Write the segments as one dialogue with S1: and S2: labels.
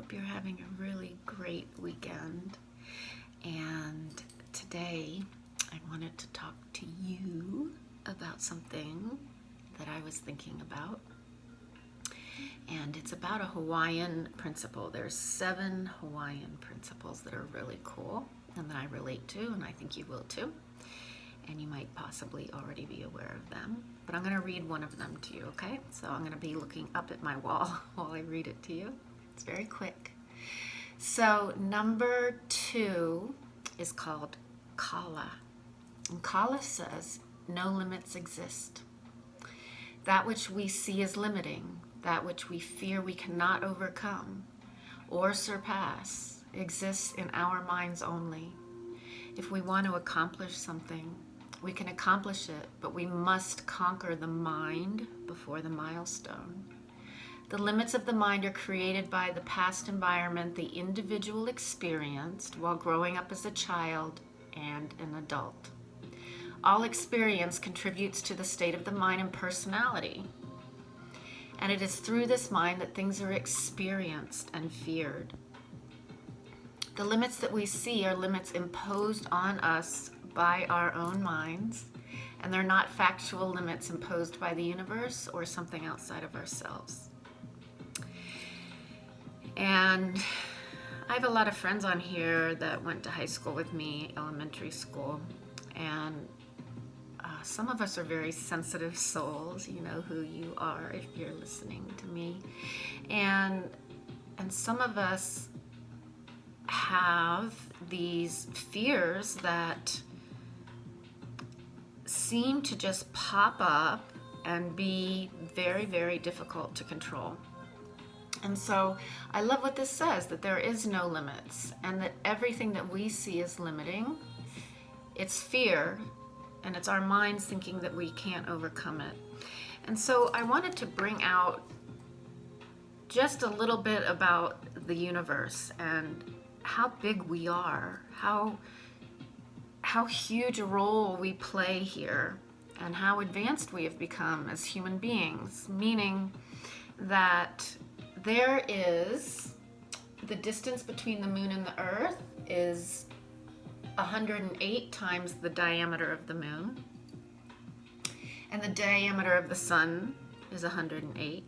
S1: hope you're having a really great weekend. And today I wanted to talk to you about something that I was thinking about. And it's about a Hawaiian principle. There's 7 Hawaiian principles that are really cool and that I relate to, and I think you will too. And you might possibly already be aware of them. But I'm going to read one of them to you, okay? So I'm going to be looking up at my wall while I read it to you. It's very quick. So number 2 is called Kala. And Kala says, no limits exist. That which we see as limiting, that which we fear we cannot overcome or surpass, exists in our minds only. If we want to accomplish something, we can accomplish it, but we must conquer the mind before the milestone. The limits of the mind are created by the past environment the individual experienced while growing up as a child and an adult. All experience contributes to the state of the mind and personality. And it is through this mind that things are experienced and feared. The limits that we see are limits imposed on us by our own minds, and they're not factual limits imposed by the universe or something outside of ourselves. And I have a lot of friends on here that went to high school with me, elementary school, and some of us are very sensitive souls. You know who you are if you're listening to me. And some of us have these fears that seem to just pop up and be very, very difficult to control. And so I love what this says, that there is no limits, and that everything that we see is limiting. It's fear, and it's our minds thinking that we can't overcome it. And so I wanted to bring out just a little bit about the universe and how big we are, how huge a role we play here, and how advanced we have become as human beings, meaning that there is the distance between the moon and the earth is 108 times the diameter of the moon, and the diameter of the sun is 108.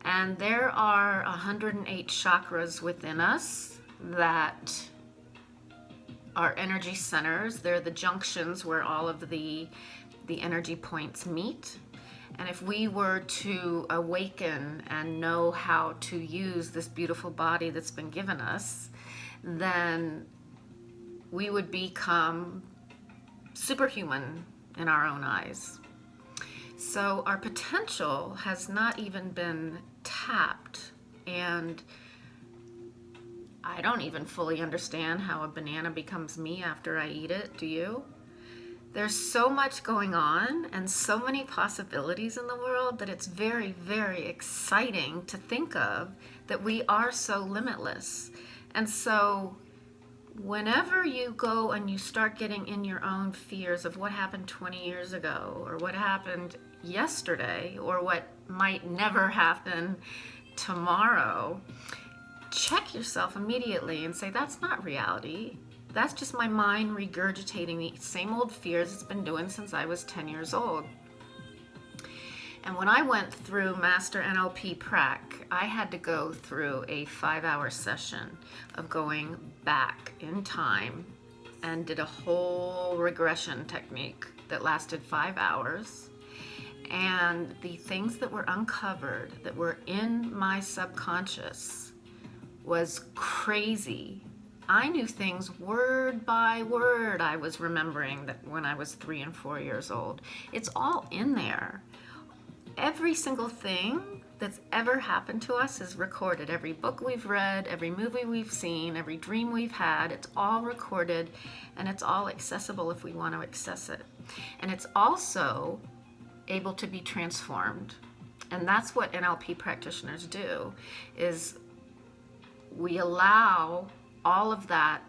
S1: And there are 108 chakras within us that are energy centers. They're the junctions where all of the energy points meet. And if we were to awaken and know how to use this beautiful body that's been given us, then we would become superhuman in our own eyes. So our potential has not even been tapped, and I don't even fully understand how a banana becomes me after I eat it. Do you? There's so much going on and so many possibilities in the world that it's very, very exciting to think of that we are so limitless. And so whenever you go and you start getting in your own fears of what happened 20 years ago, or what happened yesterday, or what might never happen tomorrow, check yourself immediately and say, that's not reality. That's just my mind regurgitating the same old fears it's been doing since I was 10 years old. And when I went through Master NLP Prac, I had to go through a 5-hour session of going back in time and did a whole regression technique that lasted 5 hours. And the things that were uncovered, that were in my subconscious, was crazy. I knew things word by word I was remembering that when I was 3 and 4 years old. It's all in there. Every single thing that's ever happened to us is recorded. Every book we've read, every movie we've seen, every dream we've had, it's all recorded, and it's all accessible if we want to access it. And it's also able to be transformed. And that's what NLP practitioners do, is we allow all of that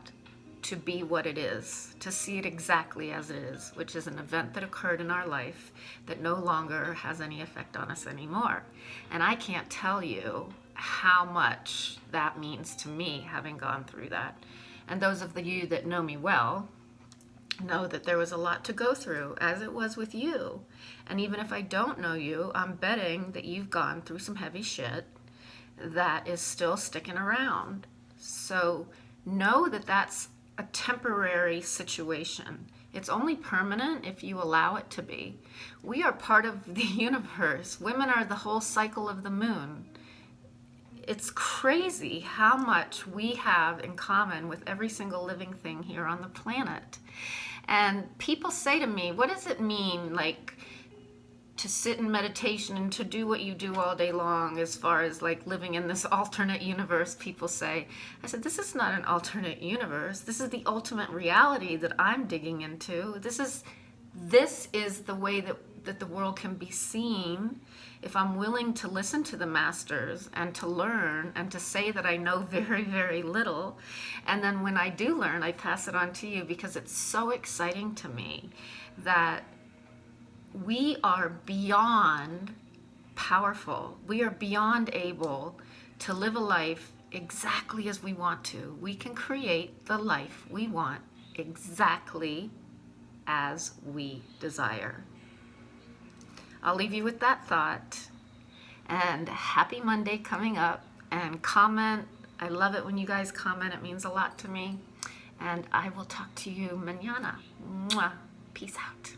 S1: to be what it is, to see it exactly as it is, which is an event that occurred in our life that no longer has any effect on us anymore. And I can't tell you how much that means to me, having gone through that. And those of you that know me well know that there was a lot to go through, as it was with you. And even if I don't know you, I'm betting that you've gone through some heavy shit that is still sticking around. So know that that's a temporary situation. It's only permanent if you allow it to be. We are part of the universe. Women are the whole cycle of the moon. It's crazy how much we have in common with every single living thing here on the planet. And people say to me, what does it mean, like, to sit in meditation and to do what you do all day long, as far as like living in this alternate universe, people say. I said, this is not an alternate universe. This is the ultimate reality that I'm digging into. This is the way that the world can be seen if I'm willing to listen to the masters and to learn and to say that I know very, very little. And then when I do learn, I pass it on to you, because it's so exciting to me that we are beyond powerful. We are beyond able to live a life exactly as we want to. We can create the life we want exactly as we desire. I'll leave you with that thought. And happy Monday coming up. And comment. I love it when you guys comment. It means a lot to me. And I will talk to you mañana. Mwah. Peace out.